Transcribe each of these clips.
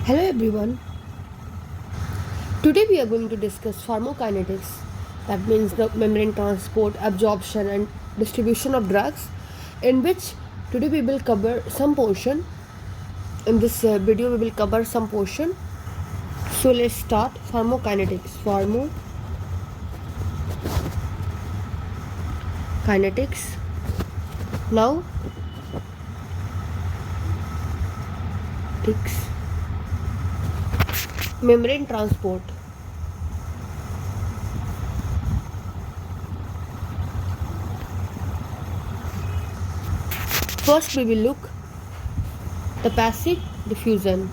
Hello everyone. Today we are going to discuss pharmacokinetics. That means the membrane transport, absorption and distribution of drugs, in which today we will cover some portion. In this video we will cover some portion. So let's start pharmacokinetics. Pharmacokinetics. Now membrane transport. First we will look the passive diffusion.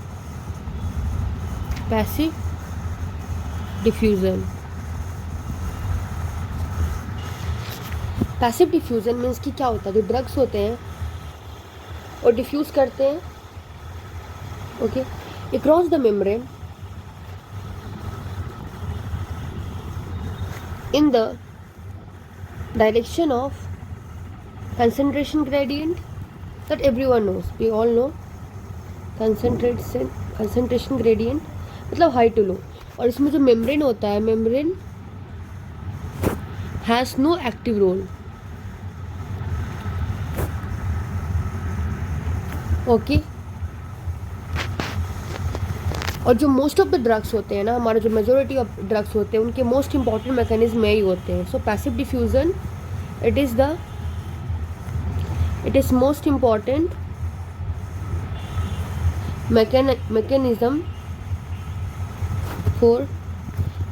Passive diffusion means कि क्या होता है, जो drugs होते हैं और diffuse करते हैं okay across the membrane in the direction of concentration gradient that everyone knows. We all know concentration gradient मतलब हाई टू लो. और इसमें जो मेम्ब्रेन होता है, membrane has no active role. Okay. और जो मोस्ट ऑफ द ड्रग्स होते हैं ना, हमारे जो मेजोरिटी ऑफ ड्रग्स होते हैं, उनके मोस्ट इंपॉर्टेंट मैकेनिज्म यही होते हैं. So passive diffusion it is most important mechanism for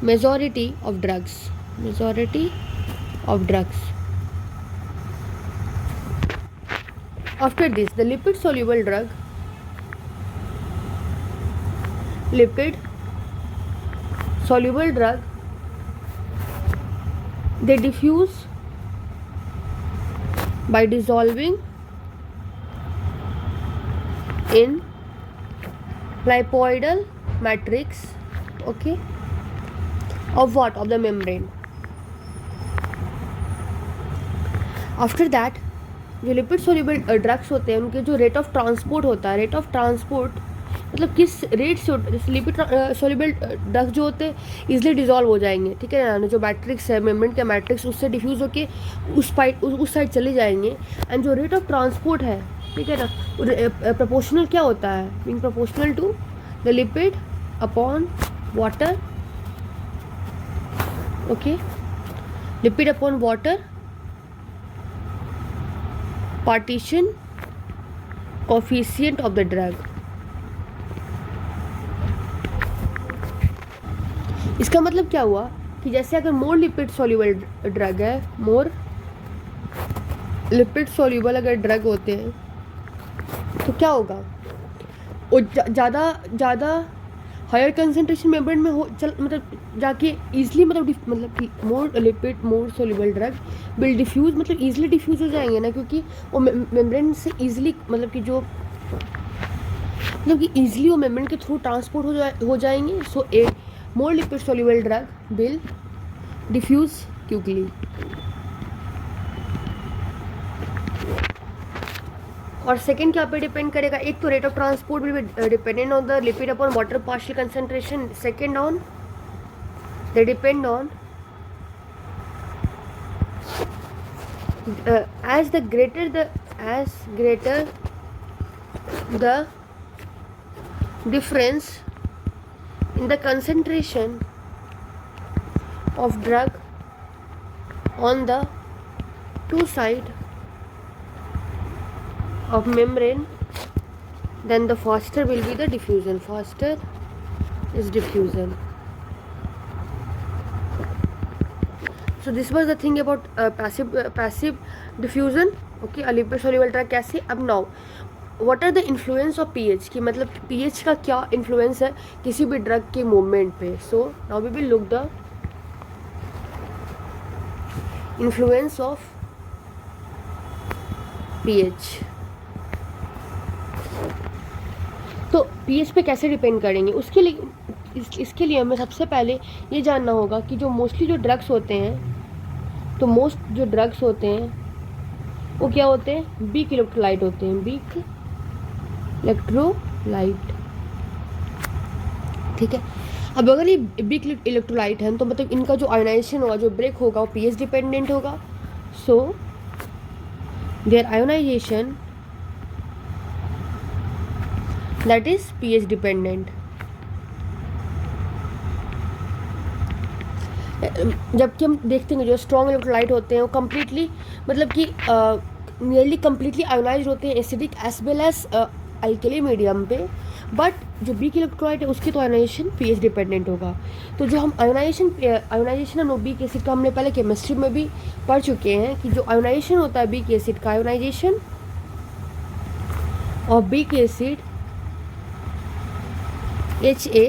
majority of drugs. After this, the lipid soluble drug they diffuse by dissolving in lipoidal matrix okay of what, of the membrane. After that, जो lipid soluble drugs होते हैं उनके जो rate of transport होता है, rate of transport मतलब किस rate से, जैसे लिपिड सोल्यूबल ड्रग्स जो होते हैं इजीली डिजॉल्व हो जाएंगे, ठीक है ना. जो मैट्रिक्स है, मेम्ब्रेन का मैट्रिक्स, उससे डिफ्यूज़ होके उस साइड चले जाएंगे. एंड जो रेट ऑफ ट्रांसपोर्ट है, ठीक है ना, प्रोपोर्शनल क्या होता है, being proportional to the lipid upon water. Okay, lipid upon water partition coefficient of the drug. इसका मतलब क्या हुआ कि जैसे अगर मोर लिपिड सॉल्युबल ड्रग है, मोर लिपिड सॉल्युबल अगर ड्रग होते हैं तो क्या होगा, वो ज़्यादा हायर कंसनट्रेशन मेम्ब्रेन में हो मतलब जाके ईजिली मतलब कि more lipid more soluble drug will diffuse, मतलब ईजिली डिफ्यूज़ हो जाएंगे ना, क्योंकि वो मेम्ब्रेन से ईजिली मतलब कि ईजिली वो मेम्ब्रेन के थ्रू ट्रांसपोर्ट हो जाएंगे. So a more lipid soluble drug will diffuse quickly. और सेकेंड क्या पे डिपेंड करेगा, एक तो rate of transport will be dependent on the lipid upon water partial concentration. Second on they depend on as greater the difference in the concentration of drug on the two side of membrane, then the faster will be the diffusion. Faster is diffusion. So this was the thing about passive diffusion. Okay, a lipid soluble drug कैसे. अब now what are the influence of pH, कि मतलब pH का क्या influence है किसी भी drug के मूवमेंट पे. So now we will look the influence of pH. तो pH पे कैसे डिपेंड करेंगे, उसके लिए इसके लिए हमें सबसे पहले ये जानना होगा कि जो मोस्टली जो ड्रग्स होते हैं, तो मोस्ट जो ड्रग्स होते हैं वो क्या होते हैं, वीक इलेक्ट्रोलाइट होते हैं. वीक इलेक्ट्रोलाइट ठीक है। अब अगर ये वीक इलेक्ट्रोलाइट है तो मतलब इनका जो आयोनाइजेशन होगा, जो ब्रेक होगा, वो पीएच डिपेंडेंट होगा। So their ionisation that is pH dependent. जबकि हम देखते हैं जो स्ट्रॉन्ग इलेक्ट्रोलाइट होते हैं वो कम्प्लीटली मतलब कि नियरली कम्प्लीटली आयोनाइज होते हैं acidic as well as alkali medium पे। बट जो वीक इलेक्ट्रोलाइट है उसकी तो आयोनाइजेशन पीएच डिपेंडेंट होगा। तो जो हम आयोनाइजेशन हम वीक एसिड का हमने पहले केमिस्ट्री में भी पढ़ चुके हैं कि जो आयोनाइजेशन होता है वीक एसिड का, ionisation of weak acid HA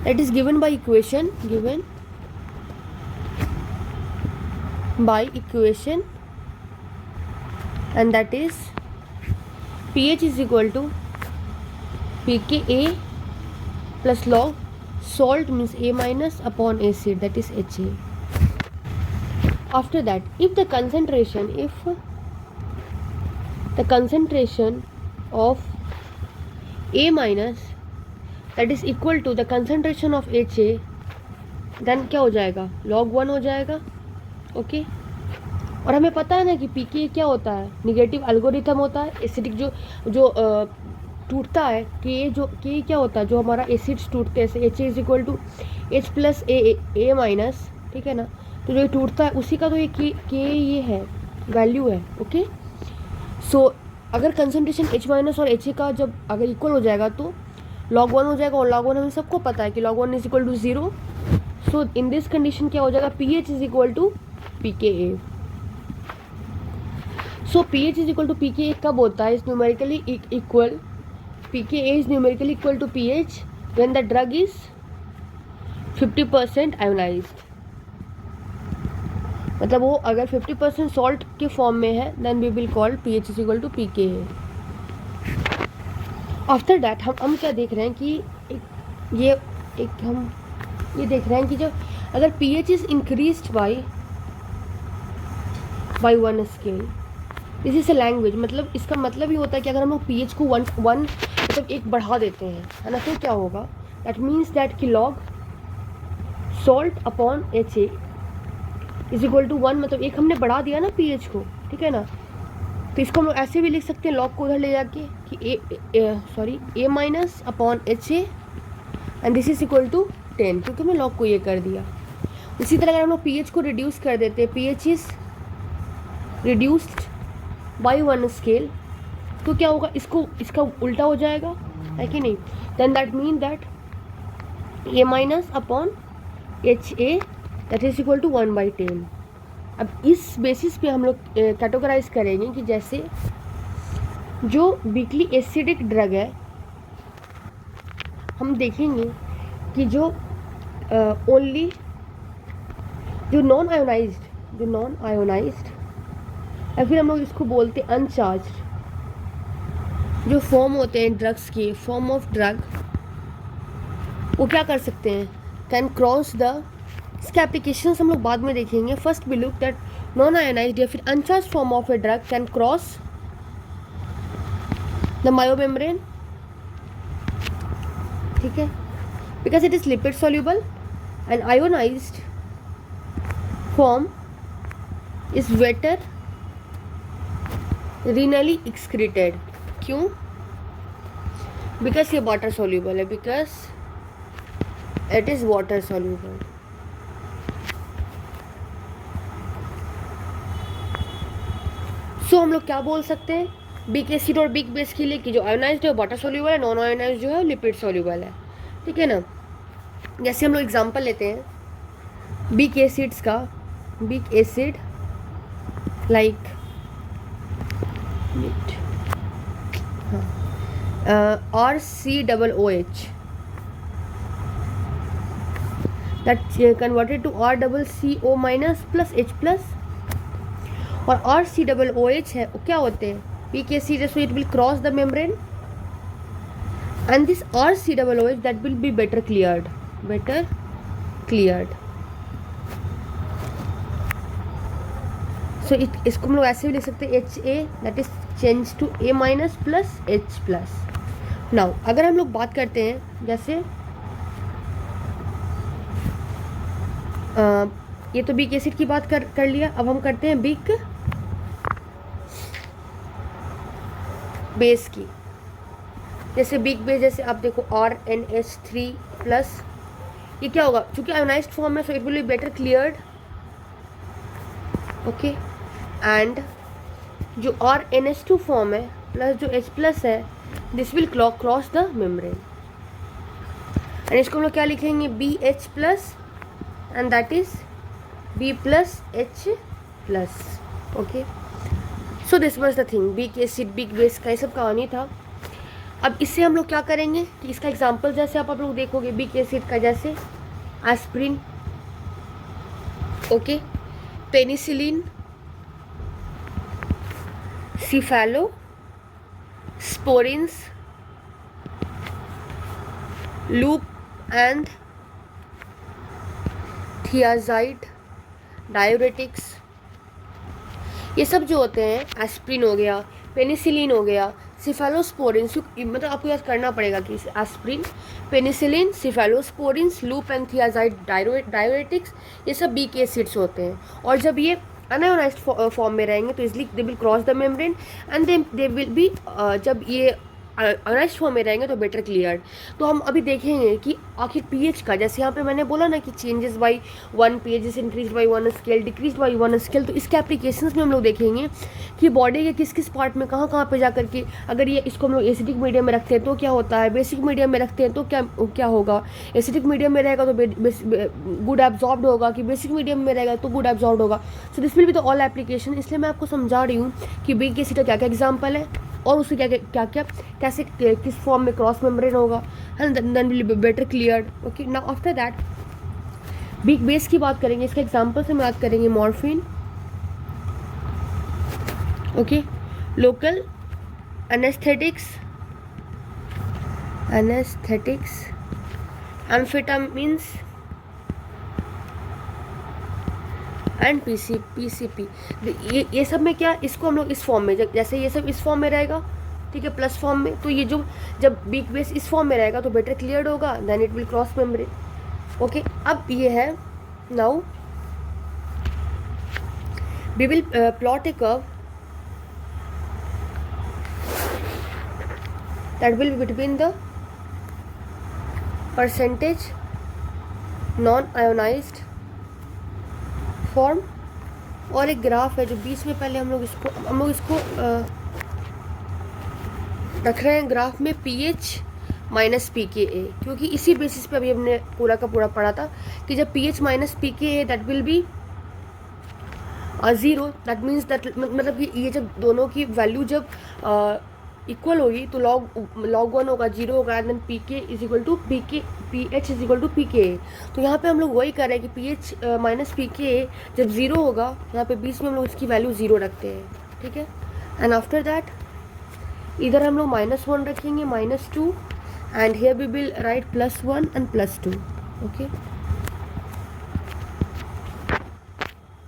that is given by equation and that is pH is equal to pKa plus log salt means A minus upon acid, that is HA. After that, if the concentration of A minus that is equal to the concentration of HA, then क्या हो जाएगा, log 1 हो जाएगा। Okay और हमें पता है ना कि पीके क्या होता है, निगेटिव एल्गोरिथम होता है। एसिडिक जो टूटता है के क्या होता है, जो हमारा एसिड्स टूटते हैं H is equal to H plus A minus, ठीक है ना। तो जो टूटता है उसी का तो ये के ये है वैल्यू है। ओके सो अगर कंसनट्रेशन H माइनस और HA का जब अगर इक्वल हो जाएगा तो log 1 हो जाएगा, और log 1 हमें सबको पता है कि log 1 is equal to 0। So in this condition क्या हो जाएगा, pH is equal to pKa। So pH is equal to pKa कब होता है, is numerically equal, pKa is numerically equal to pH when the drug is 50% ionised. मतलब वो अगर 50% salt के फॉर्म में है then we will call pH is equal to pKa। After that हम क्या देख रहे हैं कि हम ये देख रहे हैं कि जब अगर pH is increased by 1 scale, this is a language. मतलब इसका मतलब ये होता है कि अगर हम लोग pH को 1 मतलब 1 बढ़ा देते हैं, है ना, तो क्या होगा, दैट मीन्स दैट कि log salt upon HA is equal to 1, मतलब 1 हमने बढ़ा दिया ना pH को, ठीक है ना। तो इसको हम लोग ऐसे भी लिख सकते हैं log को उधर ले जाके कि A minus upon HA and this is equal to 10, क्योंकि हमने log को ये कर दिया। इसी तरह अगर हम लोग pH को रिड्यूस कर देते हैं, pH is reduced by 1 scale, तो क्या होगा, इसका उल्टा हो जाएगा, है कि नहीं। Then that mean that A minus upon HA that is equal to 1/10। अब इस बेसिस पे हम लोग कैटेगराइज करेंगे कि जैसे जो वीकली एसिडिक ड्रग है, हम देखेंगे कि जो ओनली जो नॉन आयोनाइज्ड या फिर हम लोग इसको बोलते हैं अनचार्ज्ड जो फॉर्म होते हैं ड्रग्स के, फॉर्म ऑफ ड्रग, वो क्या कर सकते हैं, कैन क्रॉस द, इसके एप्लीकेशंस हम लोग बाद में देखेंगे। First we look that non ionized या फिर uncharged form of a drug can cross the biomembrane, ठीक है, because it is lipid soluble and ionized form is better renally excreted. क्यों, बिकॉज ये वाटर सॉल्यूबल है, because it is water soluble. So हम लोग क्या बोल सकते हैं वीक एसिड और वीक बेस के लिए कि जो आयोनाइज्ड है वाटर सॉल्यूबल है, नॉन आयोनाइज्ड जो है लिपिड सॉल्यूबल है, ठीक है ना। जैसे हम लोग एग्जांपल लेते हैं वीक एसिड्स का, weak acid like RCOOH that converted to RCCO minus plus H plus, और RCOOH है वो क्या होते हैं, weak acid, so it will cross the membrane and this RCOOH that will be better cleared. So इसको हम लोग ऐसे भी लिख सकते हैं HA that is changed to A minus plus H plus। Now अगर हम लोग बात करते हैं जैसे ये तो बिग एसिड की बात कर लिया। अब हम करते हैं बिग बेस की। जैसे बिग बेस, जैसे आप देखो RnH3 प्लस, ये क्या होगा, क्योंकि आयोनाइज्ड फॉर्म है so it will be better cleared, okay. And जो RnH2 फॉर्म है प्लस जो H प्लस है, this will cross the membrane, and इसको हम लोग क्या लिखेंगे, BH plus, and that is B plus H plus, okay. So this was the thing, big acid big base का ये सब कहानी था। अब इससे हम लोग क्या करेंगे कि इसका एग्जांपल जैसे आप लोग देखोगे बिग एसिड का, जैसे aspirin, okay, penicillin, cephalosporins, loop and thiazide, diuretics, ये सब जो होते हैं, एस्प्रिन हो गया, पेनिसिलिन हो गया, सिफेलोस्पोरिन्स, मतलब आपको याद करना पड़ेगा कि aspirin, penicillin, सिफेलोस्पोरिन्स, loop and thiazide, diuretics, ये सब बीक एसिड्स होते हैं। और जब ये अनआयोनाइज्ड फॉर्म में रहेंगे तो easily they will cross the membrane and they will be, जब ये अनआयोनाइज्ड फॉर्म में रहेंगे तो बेटर क्लियर्ड। तो हम अभी देखेंगे कि आखिर पीएच का, जैसे यहाँ पे मैंने बोला ना कि changes by 1 pH is increase by 1 scale, decrease by 1 scale, तो इसके एप्लीकेशंस में हम लोग देखेंगे कि बॉडी के किस किस पार्ट में कहाँ पे जा करके, अगर ये इसको हम लोग एसिडिक मीडियम में रखते हैं तो क्या होता है, बेसिक मीडियम में रखते हैं तो क्या होगा, एसिडिक मीडियम में रहेगा तो गुड एब्जॉर्ब्ड होगा, कि बेसिक मीडियम में रहेगा तो गुड एब्जॉर्ब्ड होगा। So this will be the all application. इसलिए मैं आपको समझा रही हूँ कि बिग एसिड का क्या क्या एग्जाम्पल है और उससे क्या कैसे किस फॉर्म में क्रॉस मेम्ब्रेन होगा, and then will be better cleared, okay. Now after that weak base की बात करेंगे, इसके एग्जांपल से हम बात करेंगे morphine, okay, local anaesthetics, amphetamines and PCP. ये सब में क्या, इसको हम लोग इस फॉर्म में, जैसे ये सब इस फॉर्म में रहेगा, ठीक है, प्लस फॉर्म में, तो ये जो जब बिग बेस इस फॉर्म में रहेगा तो बेटर क्लियर्ड होगा, then it will cross membrane, okay. अब ये है, now we will plot a curve that will be between the percentage non ionised form और एक ग्राफ है जो बीच में, पहले हम लोग इसको रख रहे हैं ग्राफ में pH माइनस PKA, क्योंकि इसी बेसिस पे अभी हमने पूरा का पूरा पढ़ा था कि जब pH minus PKA that will B 0, that means that, मतलब कि ये जब दोनों की वैल्यू जब इक्वल होगी तो log 1 होगा, 0 होगा, and then pH is equal to PKA। तो यहाँ पे हम लोग वही कर रहे हैं कि pH माइनस PKA जब 0 होगा, यहाँ पे बीच में हम लोग इसकी वैल्यू 0 रखते हैं, ठीक है। एंड आफ्टर दैट इधर हम लोग -1 रखेंगे, -2, and here we will write +1 and +2, okay.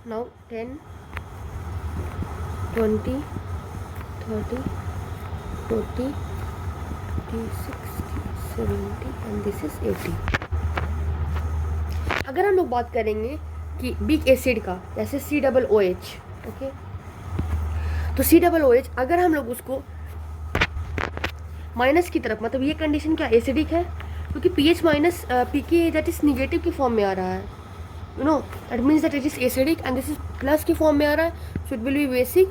Now 10, 20, 30, 40, 50, 60, 70 and this is 80। अगर हम लोग बात करेंगे कि बिग एसिड का, जैसे COOH, ओके, तो COOH अगर हम लोग उसको माइनस की तरफ, मतलब ये कंडीशन क्या एसिडिक है, क्योंकि pH minus PKA that is negative की फॉर्म में आ रहा है, you know, that means that it is acidic, and this is plus की फॉर्म में आ रहा है, so it will B basic.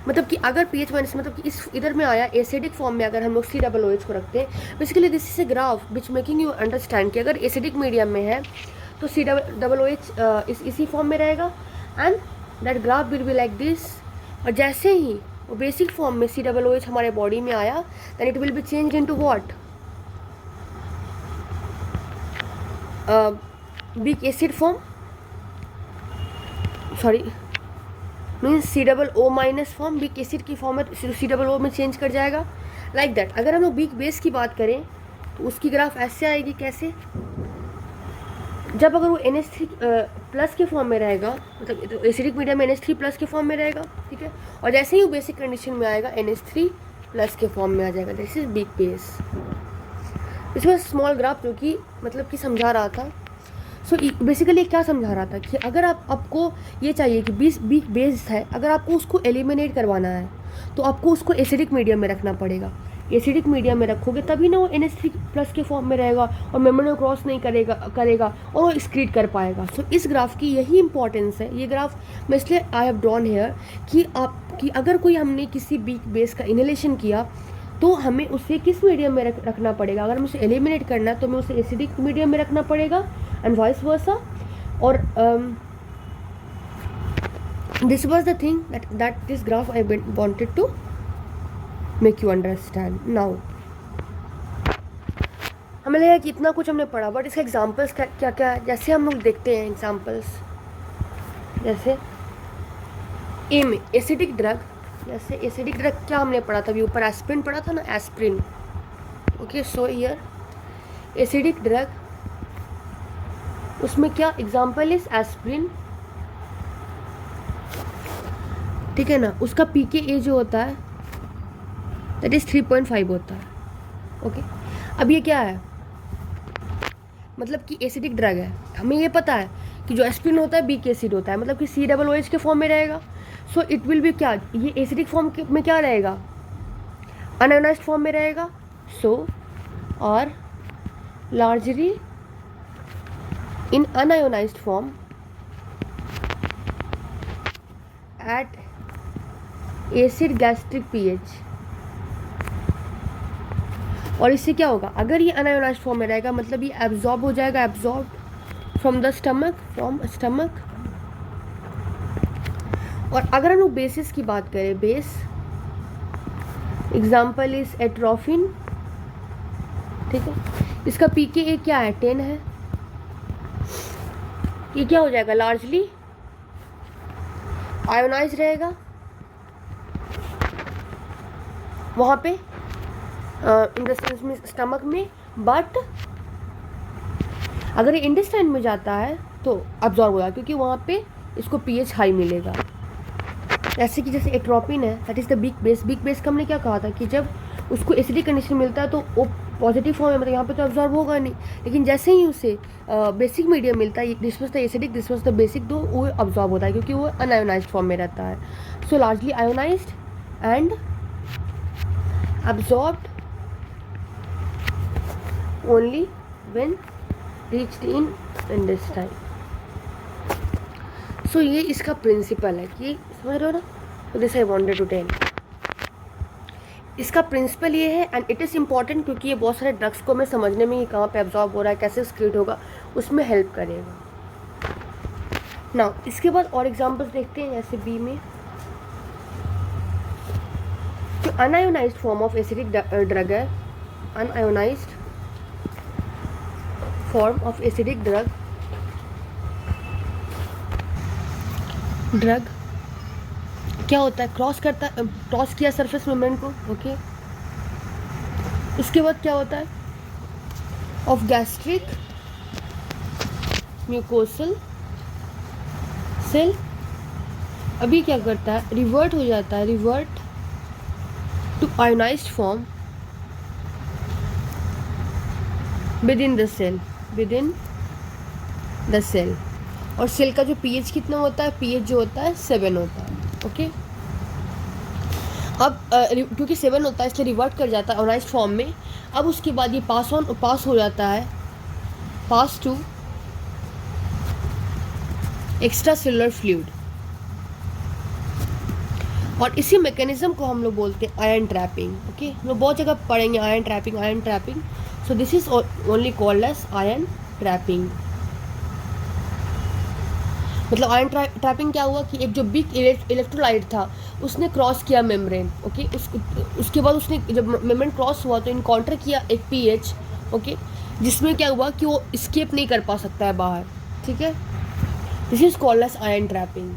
मतलब कि अगर pH माइनस, मतलब कि इस इधर में आया एसिडिक फॉर्म में, अगर हम लोग COOH को रखते हैं, basically this is a graph which making you understand कि अगर एसिडिक मीडियम में है तो COOH इसी फॉर्म में रहेगा, and that graph will be like this. और जैसे ही वो बेसिक फॉर्म में COOH हमारे बॉडी में आया, then it will be change into what, big acid form, sorry means COO minus form, big acid की फॉर्म है तो COO में चेंज कर जाएगा, लाइक दैट। अगर हम लोग बिग बेस की बात करें तो उसकी ग्राफ ऐसे आएगी, कैसे, जब अगर वो NH3 प्लस के फॉर्म में रहेगा, मतलब तो एसिडिक मीडियम में NH3 प्लस के फॉर्म में रहेगा, ठीक है, और जैसे ही वो बेसिक कंडीशन में आएगा NH3 प्लस के फॉर्म में आ जाएगा, दिस इज बिग बेस। इसमें स्मॉल ग्राफ जो कि मतलब कि समझा रहा था। सो बेसिकली क्या समझा रहा था कि अगर आपको ये चाहिए कि बीक बेस्ड है, अगर आपको उसको एलिमिनेट करवाना है तो आपको उसको एसिडिक मीडियम में रखना पड़ेगा। एसिडिक मीडियम में रखोगे तभी ना वो NH3+ के फॉर्म में रहेगा और मेम्ब्रेन को क्रॉस नहीं करेगा और वो एक्सक्रीट कर पाएगा। सो इस ग्राफ की यही इंपॉर्टेंस है। ये ग्राफ मैं इसलिए आई हैव ड्रॉन हेयर कि अगर कोई हमने किसी बीक बेस का इनहेलेशन किया तो हमें उसे किस मीडियम में रखना पड़ेगा। अगर हमें उसे एलिमिनेट करना है तो हमें उसे एसिडिक मीडियम में रखना पड़ेगा एंड वाइस वर्सा। और this was the thing that this graph I wanted to make you understand now. हमें लगा कि इतना कुछ हमने पढ़ा, बट इसके एग्जांपल्स क्या क्या है। जैसे हम लोग देखते हैं एग्जांपल्स, जैसे ए में एसिडिक ड्रग, जैसे एसिडिक ड्रग क्या हमने पढ़ा था अभी ऊपर, एस्प्रिन पढ़ा था ना, aspirin. Okay, so here acidic drug, उसमें क्या एग्जांपल इज एस्प्रिन, ठीक है ना। उसका pKa जो होता है दैट इज 3.5 होता है। ओके, अब ये क्या है, मतलब कि एसिडिक ड्रग है। हमें ये पता है कि जो एस्प्रिन होता है बीक एसिड होता है, मतलब कि COOH के फॉर्म में रहेगा। सो इट विल बी क्या, ये एसिडिक फॉर्म में क्या रहेगा, अनआयोनाइज्ड फॉर्म में रहेगा। सो और largely in unionised form at acid gastric pH। और इससे क्या होगा, अगर ये अनआयोनाइज्ड फॉर्म में रहेगा मतलब ये एब्जॉर्ब हो जाएगा, एब्जॉर्ब फ्रॉम द स्टमक। और अगर हम लोग बेसिस की बात करें, बेस एग्जाम्पल इज एट्रोफिन, ठीक है। इसका pKa क्या है, 10 है। ये क्या हो जाएगा, लार्जली आयोनाइज रहेगा वहाँ पे इन द सेंस में स्टमक में, बट अगर ये इंटेस्टाइन में जाता है तो अब्जॉर्ब होगा क्योंकि वहाँ पे इसको pH हाई मिलेगा। जैसे कि जैसे एट्रोपिन है that is the weak base का हमने क्या कहा था कि जब उसको एसिडिक कंडीशन मिलता है तो वो पॉजिटिव फॉर्म में, मतलब यहाँ पे तो अब्जॉर्ब होगा नहीं, लेकिन जैसे ही उसे बेसिक मीडियम मिलता है, this was the acidic, this was the basic, तो वो अब्जॉर्ब होता है क्योंकि वो अनआयोनाइज्ड फॉर्म में रहता है। सो largely ionised and absorbed only when reached in intestine. So ये इसका प्रिंसिपल है कि समझ रहे हो ना, so this I wanted to tell. इसका प्रिंसिपल ये है एंड इट इज़ इम्पॉर्टेंट क्योंकि ये बहुत सारे ड्रग्स को हमें समझने में, ये कहाँ पे एब्जॉर्ब हो रहा है, कैसे एक्सक्रीट होगा, उसमें हेल्प करेगा। नाउ इसके बाद और एग्जांपल्स देखते हैं। जैसे बी में जो unionized form of acidic drug है, unionized form of acidic drug क्या होता है, क्रॉस किया सरफेस मेम्ब्रेन को। ओके, इसके बाद क्या होता है, ऑफ गैस्ट्रिक म्यूकोसल सेल, अभी क्या करता है, रिवर्ट हो जाता है, revert to ionised form within the cell. और सेल का जो pH कितना होता है, pH जो होता है 7 होता है। ओके, अब क्योंकि 7 होता है इसलिए रिवर्ट कर जाता है आयोनाइज्ड फॉर्म में। अब उसके बाद ये पास हो जाता है, पास टू एक्स्ट्रा सेलुलर फ्लूइड, और इसी मैकेनिज्म को हम लोग बोलते हैं आयरन ट्रैपिंग। ओके, हम लोग बहुत जगह पढ़ेंगे ion trapping. So this is only called as ion trapping. मतलब आयरन ट्रैपिंग क्या हुआ कि एक जो बिग इलेक्ट्रोलाइट था उसने क्रॉस किया मेम्ब्रेन। ओके, उसके बाद उसने जब मेम्ब्रेन क्रॉस हुआ तो इनकाउंटर किया एक pH। ओके, जिसमें क्या हुआ कि वो स्केप नहीं कर पा सकता है बाहर। ठीक है, this is called as ion trapping.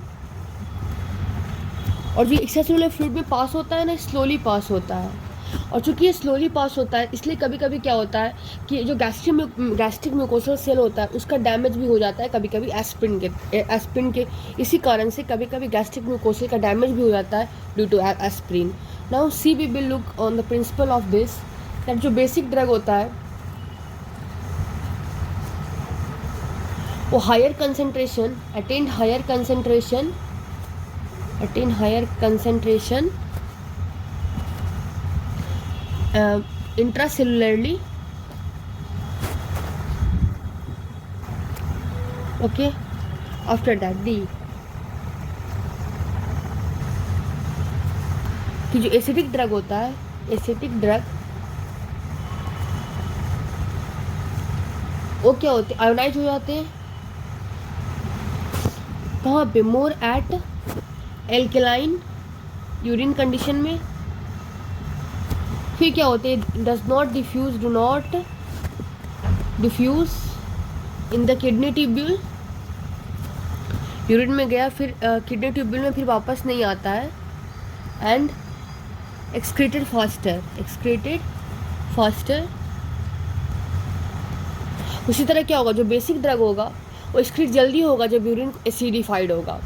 और जो एक्स्ट्रासेलुलर फ्लूइड में पास होता है ना, स्लोली पास होता है। और चूँकि ये स्लोली पास होता है इसलिए कभी कभी क्या होता है कि जो गैस्ट्रिक म्यूकोसल सेल होता है उसका डैमेज भी हो जाता है कभी कभी एस्प्रिन के इसी कारण से कभी कभी गैस्ट्रिक म्यूकोसल का डैमेज भी हो जाता है due to aspirin. Now see we will look on the principle of this, that जो बेसिक ड्रग होता है वो higher concentration, attain higher concentration intracellularly. Okay, after that D, कि जो एसिडिक ड्रग होता है, एसिडिक ड्रग वो क्या होते हैं, आयोनाइज हो जाते हैं कहाँ पे, more at alkaline urine condition में। फिर क्या होते हैं, does not diffuse, do not diffuse in the kidney tubule, urine में गया फिर किडनी ट्यूब्यूल में फिर वापस नहीं आता है। And excreted faster. उसी तरह क्या होगा, जो बेसिक ड्रग होगा वो एक्सक्रीट जल्दी होगा जब यूरिन एसिडिफाइड होगा।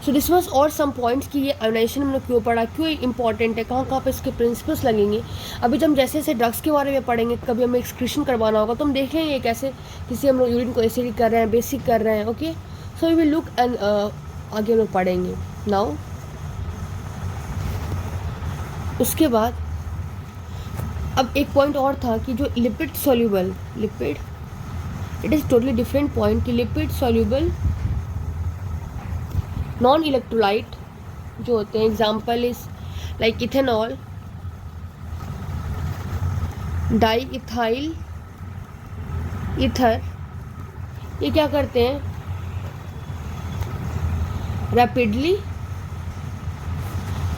सो दिस वाज और सम पॉइंट्स कि ये आयोनाइजेशन हमने क्यों पढ़ा, क्यों इंपॉर्टेंट है, कहाँ कहाँ पे इसके प्रिंसिपल्स लगेंगे। अभी जब हम जैसे जैसे ड्रग्स के बारे में पढ़ेंगे, कभी हमें एक्सक्रीशन करवाना होगा तो हम देखेंगे कैसे किसी हम लोग यूरिन को एसिडिक कर रहे हैं, बेसिक कर रहे हैं। Okay, so we will look and आगे हम लोग पढ़ेंगे। नाउ उसके बाद अब एक पॉइंट और था कि जो lipid soluble, lipid it is totally different point कि लिपिड सॉल्यूबल नॉन इलेक्ट्रोलाइट जो होते हैं, example is like ethanol, diethyl ether, ये क्या करते हैं, rapidly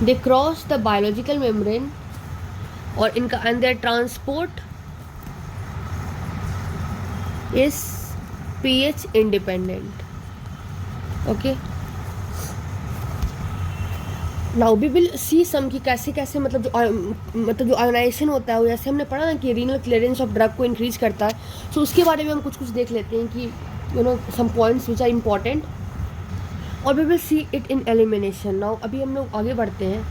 they cross the biological membrane और इनका अंदर transport is pH independent. Okay, now we will see some कि कैसे कैसे मतलब जो आयोनाइजेशन होता है वो जैसे हमने पढ़ा ना कि रीनल क्लियरेंस ऑफ ड्रग को इंक्रीज करता है। सो उसके बारे में हम कुछ देख लेते हैं कि you know some points which are important, और we will see it in elimination. Now अभी हम लोग आगे बढ़ते हैं।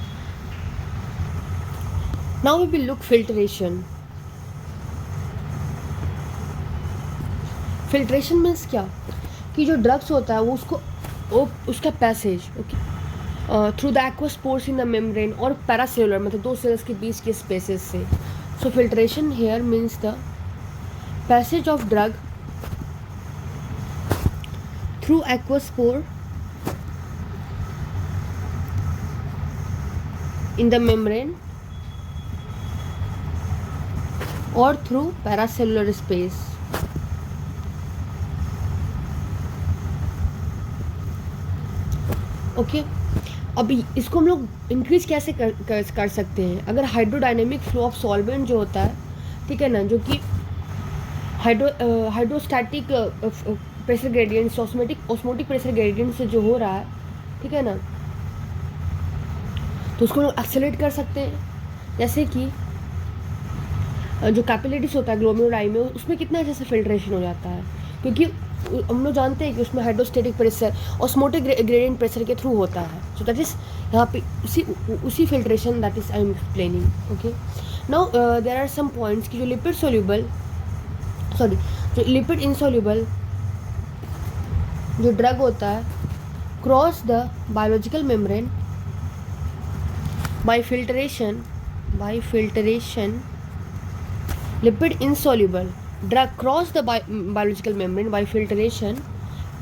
Now we will look filtration. Filtration means क्या, कि जो ड्रग्स होता है वो उसका passage through the aqueous pores in the membrane और पैरासेलुलर मतलब दो सेल्स के बीच के स्पेसेस से। So filtration here means the passage of drug through aqueous pore in the membrane or through paracellular space. Okay, अभी इसको हम लोग इंक्रीज कैसे कर सकते हैं, अगर हाइड्रोडायनेमिक फ्लो ऑफ सॉल्वेंट जो होता है, ठीक है ना, जो कि hydrostatic pressure gradient, osmotic pressure gradient से जो हो रहा है, ठीक है ना, तो उसको लोग एक्सेलरेट कर सकते हैं। जैसे कि जो कैपिलरीज होता है ग्लोमेरुलाई में, उसमें कितना अच्छे से फिल्ट्रेशन हो जाता है, क्योंकि हम लोग जानते हैं कि उसमें hydrostatic pressure osmotic gradient pressure के थ्रू होता है। सो दैट इज़ यहाँ पे उसी filtration that is I am explaining. Okay, now there are some points कि जो लिपिड इनसॉल्युबल जो ड्रग होता है cross the biological membrane by filtration lipid insoluble drug cross the biological membrane by filtration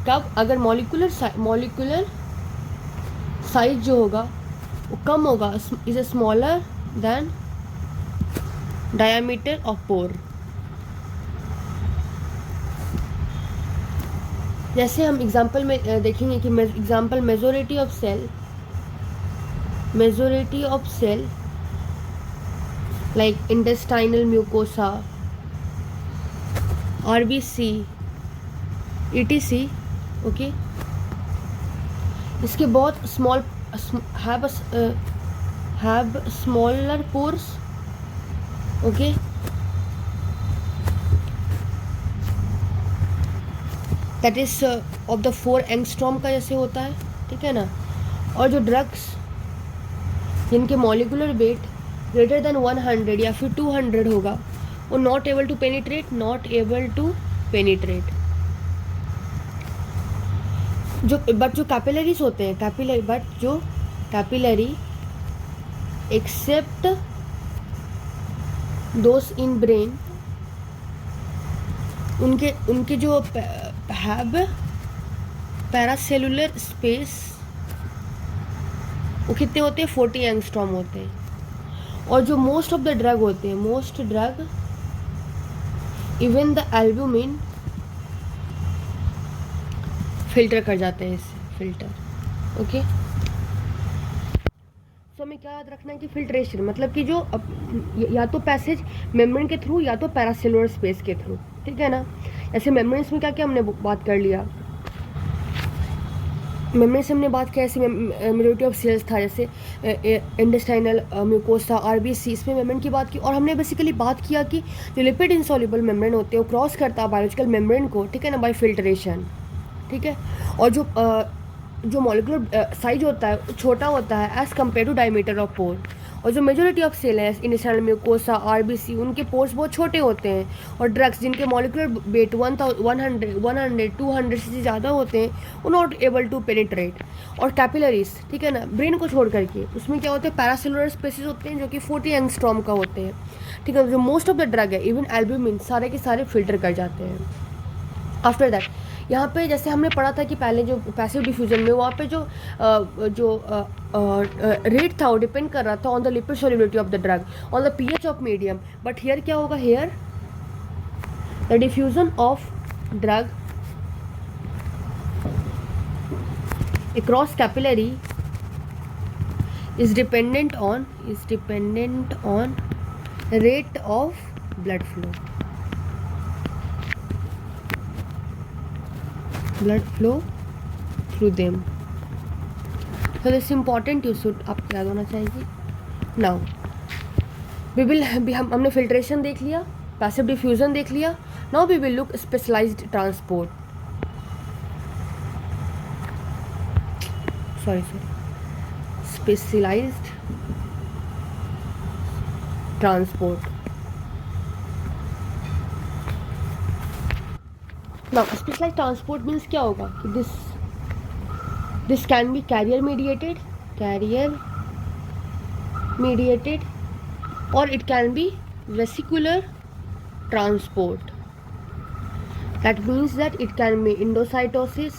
कब, अगर मॉलिक्यूलर साइज जो होगा वो कम होगा, is a smaller than diameter of pore. जैसे हम एग्जांपल में देखेंगे कि example majority of cell like intestinal mucosa, RBC, ETC, okay, इसके बहुत small have smaller pores, okay, that is of the 4 angstrom का जैसे होता है, ठीक है ना। और जो ड्रग्स जिनके मॉलिकुलर वेट ग्रेटर देन 100 या फिर 200 होगा, वो नॉट एबल टू पेनिट्रेट, जो कैपिलरीज होते हैं, capillary except those in brain, उनके जो हैव पैरासेलुलर स्पेस वो कितने होते हैं, 40 एंगस्ट्रॉम होते हैं। और जो मोस्ट ऑफ द ड्रग होते हैं, most drug even the albumin filter कर जाते हैं इससे, फिल्टर। ओके, तो हमें क्या याद रखना है कि फिल्ट्रेशन मतलब कि जो या तो पैसेज मेम्ब्रेन के थ्रू या तो पैरासेलुलर स्पेस के थ्रू, ठीक है ना। ऐसे मेम्ब्रेन्स में क्या क्या हमने बात कर लिया, मेम्ब्रेन से हमने बात किया, ऐसे मेजॉरिटी ऑफ सेल्स था, जैसे इंटेस्टाइनल म्यूकोसा, आरबीसी, इसमें मेम्ब्रेन की बात की। और हमने बेसिकली बात किया कि जो लिपिड इंसॉल्युबल मेम्ब्रेन होते हैं वो क्रॉस करता है बायोलॉजिकल मेम्ब्रेन को, ठीक है ना, बाय फिल्ट्रेशन, ठीक है। और जो मॉलिक्यूलर साइज होता है छोटा होता है as compare to diameter of pore. और जो मेजोरिटी ऑफ सेल है इंटेस्टाइनल म्यूकोसा, आरबीसी, उनके पोर्स बहुत छोटे होते हैं। और ड्रग्स जिनके मॉलिक्यूलर वेट 100 200 से ज़्यादा होते हैं वो नॉट एबल टू पेनिट्रेट। और कैपिलरीज, ठीक है ना, ब्रेन को छोड़ करके उसमें क्या होते हैं, पैरासेलुलर स्पेसिस होते हैं जो कि 40 एंगस्ट्रॉम का होते हैं, ठीक है। जो मोस्ट ऑफ द ड्रग है इवन एल्ब्यूमिन सारे के सारे फिल्टर कर जाते हैं। आफ्टर दैट यहाँ पे जैसे हमने पढ़ा था कि पहले जो पैसिव डिफ्यूजन में वहाँ पे जो रेट था वो डिपेंड कर रहा था on the lipid solubility of the drug, on the pH of medium. But here क्या होगा, here the diffusion of drug across capillary is dependent on rate of blood flow through them. So this is important, you should आपको याद होना चाहिए। Now हमने filtration देख लिया, passive diffusion देख लिया। Now we will look specialized transport. Specialized transport. Now specialized transport means क्या होगा कि this can be carrier mediated or it can be vesicular transport. That means that it can be endocytosis,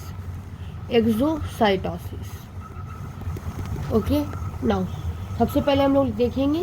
exocytosis. Okay, now सबसे पहले हम लोग देखेंगे